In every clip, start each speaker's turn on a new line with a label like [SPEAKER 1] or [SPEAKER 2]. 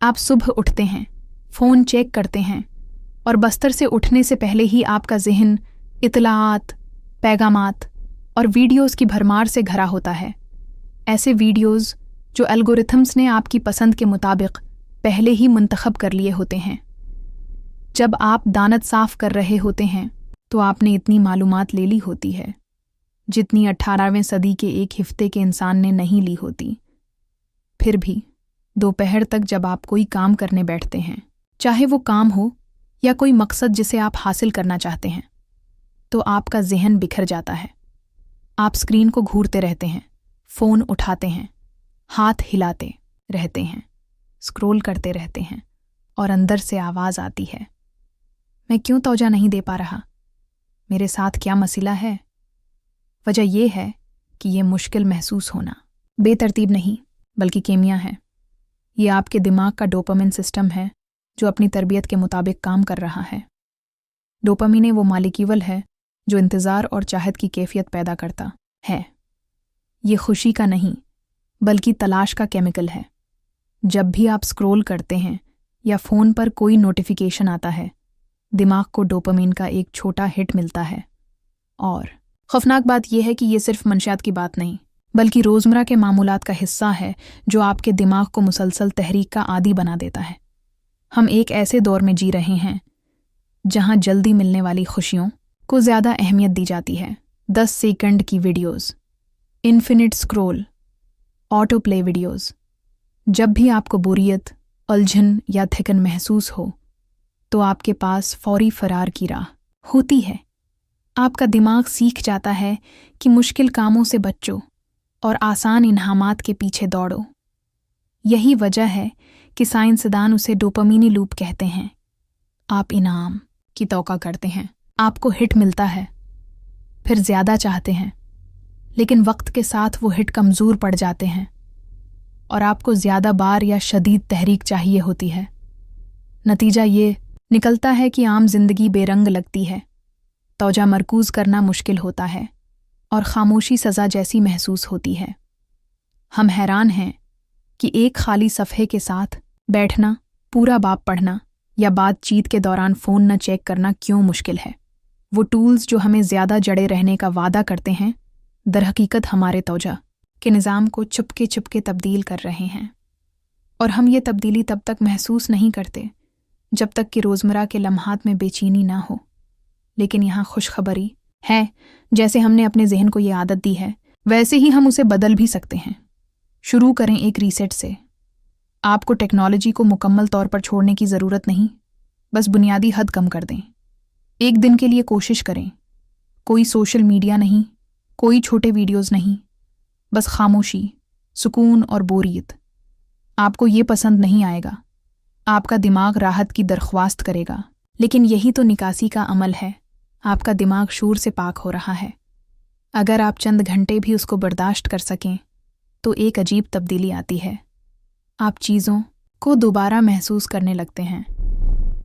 [SPEAKER 1] आप सुबह उठते हैं, फ़ोन चेक करते हैं और बस्तर से उठने से पहले ही आपका ज़हन इत्तलाआत, पैगामात और वीडियोज़ की भरमार से भरा होता है। ऐसे वीडियोज़ जो एल्गोरिथम्स ने आपकी पसंद के मुताबिक पहले ही मुंतखब कर लिए होते हैं। जब आप दानत साफ़ कर रहे होते हैं तो आपने इतनी मालूमात ले ली होती है जितनी 18वीं सदी के एक हिफ्ते के इंसान ने नहीं ली होती। फिर भी दोपहर तक जब आप कोई काम करने बैठते हैं, चाहे वो काम हो या कोई मकसद जिसे आप हासिल करना चाहते हैं, तो आपका ज़हन बिखर जाता है। आप स्क्रीन को घूरते रहते हैं, फ़ोन उठाते हैं, हाथ हिलाते रहते हैं, स्क्रॉल करते रहते हैं और अंदर से आवाज़ आती है, मैं क्यों तवज्जो नहीं दे पा रहा? मेरे साथ क्या मसला है? वजह यह है कि ये मुश्किल महसूस होना बेतरतीब नहीं बल्कि केमिया है। ये आपके दिमाग का डोपामिन सिस्टम है जो अपनी तरबियत के मुताबिक काम कर रहा है। डोपामिन वो मालिक्यूल है जो इंतज़ार और चाहत की कैफियत पैदा करता है। ये खुशी का नहीं बल्कि तलाश का केमिकल है। जब भी आप स्क्रॉल करते हैं या फ़ोन पर कोई नोटिफिकेशन आता है, दिमाग को डोपामिन का एक छोटा हिट मिलता है। और खौफनाक बात यह है कि ये सिर्फ मंशियात की बात नहीं बल्कि रोज़मर्रा के मामूलात का हिस्सा है जो आपके दिमाग को मुसलसल तहरीक का आदी बना देता है। हम एक ऐसे दौर में जी रहे हैं जहां जल्दी मिलने वाली खुशियों को ज़्यादा अहमियत दी जाती है। 10 सेकंड की videos, infinite scroll, auto play videos. जब भी आपको बोरियत, उलझन या थकन महसूस हो तो आपके पास फौरी फरार की राह होती है। आपका दिमाग सीख जाता है कि मुश्किल कामों से बचो और आसान इनामात के पीछे दौड़ो। यही वजह है कि साइंसदान उसे डोपामिनी लूप कहते हैं। आप इनाम की तौका करते हैं, आपको हिट मिलता है, फिर ज़्यादा चाहते हैं, लेकिन वक्त के साथ वो हिट कमज़ोर पड़ जाते हैं और आपको ज़्यादा बार या शदीद तहरीक चाहिए होती है। नतीजा ये निकलता है कि आम जिंदगी बेरंग लगती है, तवज्जो मरकूज़ करना मुश्किल होता है और खामोशी सज़ा जैसी महसूस होती है। हम हैरान हैं कि एक खाली सफ़हे के साथ बैठना, पूरा बाब पढ़ना या बातचीत के दौरान फ़ोन न चेक करना क्यों मुश्किल है। वो टूल्स जो हमें ज़्यादा जड़े रहने का वादा करते हैं, दरहकीकत हमारे तवज्जो के निज़ाम को चुपके चुपके तब्दील कर रहे हैं। और हम ये तब्दीली तब तक महसूस नहीं करते जब तक कि रोज़मर्रा के लम्हात में बेचैनी ना हो। लेकिन यहाँ खुशखबरी है, जैसे हमने अपने जहन को ये आदत दी है वैसे ही हम उसे बदल भी सकते हैं। शुरू करें एक रीसेट से। आपको टेक्नोलॉजी को मुकम्मल तौर पर छोड़ने की ज़रूरत नहीं, बस बुनियादी हद कम कर दें। एक दिन के लिए कोशिश करें, कोई सोशल मीडिया नहीं, कोई छोटे वीडियोज़ नहीं, बस खामोशी, सुकून और बोरियत। आपको ये पसंद नहीं आएगा, आपका दिमाग राहत की दरख्वास्त करेगा, लेकिन यही तो निकासी का अमल है। आपका दिमाग शूर से पाक हो रहा है। अगर आप चंद घंटे भी उसको बर्दाश्त कर सकें तो एक अजीब तब्दीली आती है। आप चीज़ों को दोबारा महसूस करने लगते हैं,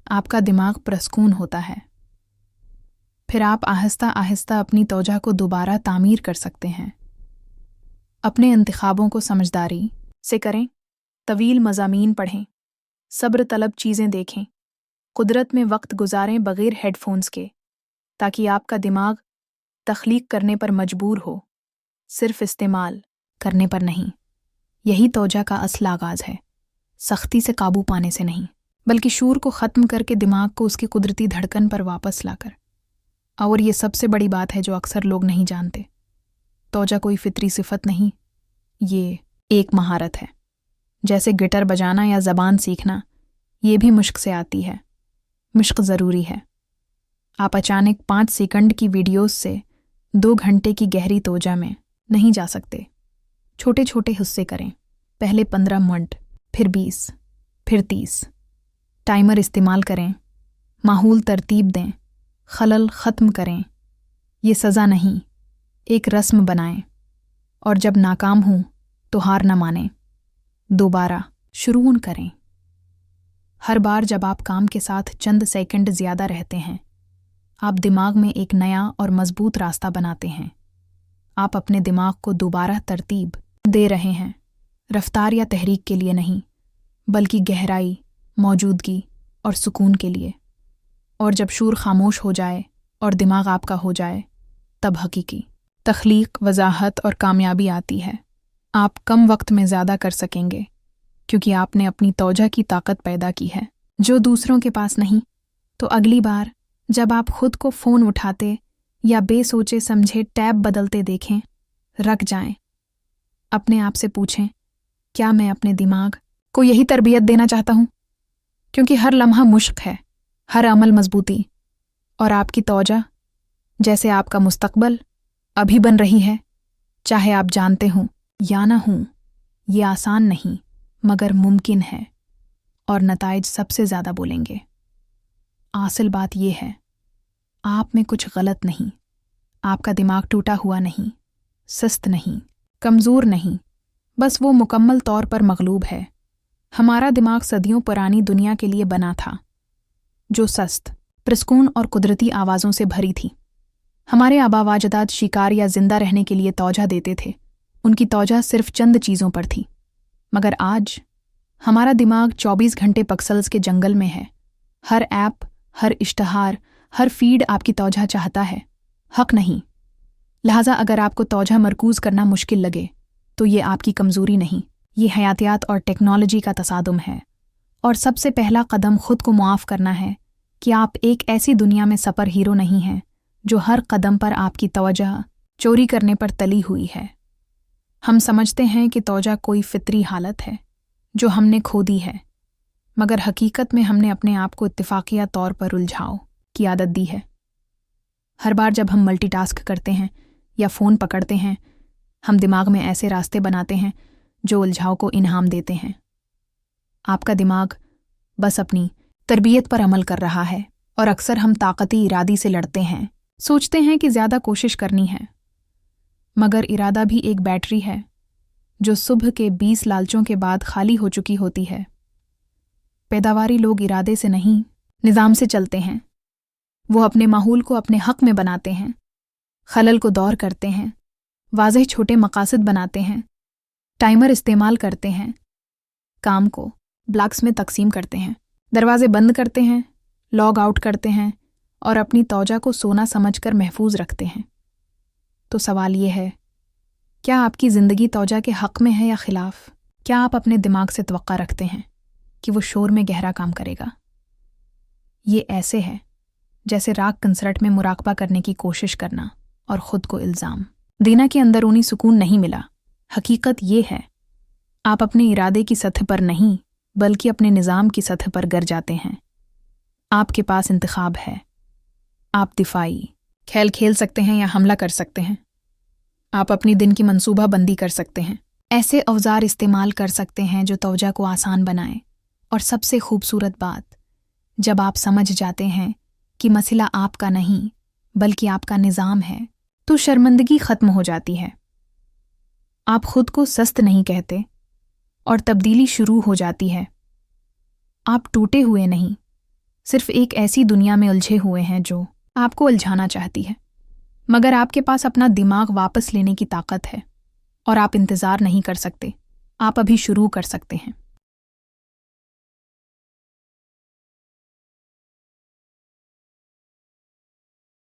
[SPEAKER 1] आपका दिमाग प्रसकून होता है। फिर आप आहिस्ता आहिस्ता अपनी तवज्जो को दोबारा तामीर कर सकते हैं। अपने इंतखाबों को समझदारी से करें, तवील मज़ामीन पढ़ें, सब्र तलब चीज़ें देखें, कुदरत में वक्त गुजारें बग़ैर हेडफोन्स के, ताकि आपका दिमाग तख्लीक करने पर मजबूर हो, सिर्फ इस्तेमाल करने पर नहीं। यही तवज्जो का असल आगाज़ है, सख्ती से काबू पाने से नहीं बल्कि शूर को ख़त्म करके दिमाग को उसकी कुदरती धड़कन पर वापस लाकर। और ये सबसे बड़ी बात है जो अक्सर लोग नहीं जानते, तवज्जो कोई फितरी सिफत नहीं, ये एक महारत है। जैसे गिटार बजाना या ज़बान सीखना, ये भी मुश्क से आती है। मुश्क ज़रूरी है। आप अचानक 5 सेकंड की वीडियोस से 2 घंटे की गहरी तवज्जो में नहीं जा सकते। छोटे छोटे हिस्से करें, पहले 15 मिनट, फिर 20, फिर 30। टाइमर इस्तेमाल करें, माहौल तरतीब दें, खलल ख़त्म करें। ये सज़ा नहीं, एक रस्म बनाएं, और जब नाकाम हों तो हार न मानें, दोबारा शुरू करें। हर बार जब आप काम के साथ चंद सेकंड ज़्यादा रहते हैं, आप दिमाग में एक नया और मजबूत रास्ता बनाते हैं। आप अपने दिमाग को दोबारा तरतीब दे रहे हैं, रफ्तार या तहरीक के लिए नहीं, बल्कि गहराई, मौजूदगी और सुकून के लिए। और जब शूर खामोश हो जाए और दिमाग आपका हो जाए, तब हकीकी तख्लीक, वजाहत और कामयाबी आती है। आप कम वक्त में ज़्यादा कर सकेंगे क्योंकि आपने अपनी तौजा की ताकत पैदा की है जो दूसरों के पास नहीं। तो अगली बार जब आप खुद को फ़ोन उठाते या बेसोचे समझे टैब बदलते देखें, रख जाएं। अपने आप से पूछें, क्या मैं अपने दिमाग को यही तरबियत देना चाहता हूँ? क्योंकि हर लम्हा मुश्क है, हर अमल मजबूती, और आपकी तौजा जैसे आपका मुस्तकबल अभी बन रही है। चाहे आप जानते हों या ना हों, ये आसान नहीं मगर मुमकिन है, और नताइज सबसे ज़्यादा बोलेंगे। असल बात यह है, आप में कुछ गलत नहीं। आपका दिमाग टूटा हुआ नहीं, सुस्त नहीं, कमज़ोर नहीं, बस वो मुकम्मल तौर पर मगलूब है। हमारा दिमाग सदियों पुरानी दुनिया के लिए बना था, जो सस्त, प्रस्कून और कुदरती आवाज़ों से भरी थी। हमारे आबा अजदाद शिकार या जिंदा रहने के लिए तौजा देते थे। उनकी तौजा सिर्फ चंद चीज़ों पर थी। मगर आज हमारा दिमाग 24 घंटे पिक्सेल्स के जंगल में है। हर ऐप, हर इश्तहार, हर फीड आपकी तौजा चाहता है, हक नहीं। लिहाजा अगर आपको तौजा मरकूज़ करना मुश्किल लगे तो ये आपकी कमज़ोरी नहीं, ये हयातियात और टेक्नोलॉजी का तसादुम है। और सबसे पहला कदम खुद को मुआफ़ करना है कि आप एक ऐसी दुनिया में सपर हीरो नहीं हैं जो हर कदम पर आपकी तवज्जो चोरी करने पर तली हुई है। हम समझते हैं कि तौजा कोई फितरी हालत है जो हमने खो दी है, मगर हकीकत में हमने अपने आप को इत्तिफाकिया तौर पर उलझाओ की आदत दी है। हर बार जब हम मल्टीटास्क करते हैं या फ़ोन पकड़ते हैं, हम दिमाग में ऐसे रास्ते बनाते हैं जो उलझाव को इनाम देते हैं। आपका दिमाग बस अपनी तरबियत पर अमल कर रहा है, और अक्सर हम ताकती इरादी से लड़ते हैं, सोचते हैं कि ज़्यादा कोशिश करनी है। मगर इरादा भी एक बैटरी है जो सुबह के 20 लालचों के बाद खाली हो चुकी होती है। पैदावारी लोग इरादे से नहीं, निज़ाम से चलते हैं। वो अपने माहौल को अपने हक में बनाते हैं, खलल को दौर करते हैं, वाज़ेह छोटे मकासद बनाते हैं, टाइमर इस्तेमाल करते हैं, काम को ब्लॉक्स में तकसीम करते हैं, दरवाजे बंद करते हैं, लॉग आउट करते हैं और अपनी तौजा को सोना समझकर महफूज रखते हैं। तो सवाल ये है, क्या आपकी ज़िंदगी तौजा के हक़ में है या ख़िलाफ़? क्या आप अपने दिमाग से तवक्का रखते हैं कि वो शोर में गहरा काम करेगा? ये ऐसे है जैसे राग कंसर्ट में मुराकबा करने की कोशिश करना और ख़ुद को इल्ज़ाम देना कि अंदरूनी सुकून नहीं मिला। हकीकत ये है, आप अपने इरादे की सतह पर नहीं बल्कि अपने निज़ाम की सतह पर गिर जाते हैं। आपके पास इंतखाब है। आप दिफाई खेल खेल सकते हैं या हमला कर सकते हैं। आप अपनी दिन की मंसूबा बंदी कर सकते हैं, ऐसे औजार इस्तेमाल कर सकते हैं जो तौजा को आसान बनाएं। और सबसे खूबसूरत बात, जब आप समझ जाते हैं कि मसला आपका नहीं बल्कि आपका निज़ाम है, तो शर्मिंदगी ख़त्म हो जाती है। आप खुद को सस्त नहीं कहते और तब्दीली शुरू हो जाती है। आप टूटे हुए नहीं, सिर्फ एक ऐसी दुनिया में उलझे हुए हैं जो आपको उलझाना चाहती है। मगर आपके पास अपना दिमाग वापस लेने की ताकत है और आप इंतज़ार नहीं कर सकते, आप अभी शुरू कर सकते हैं।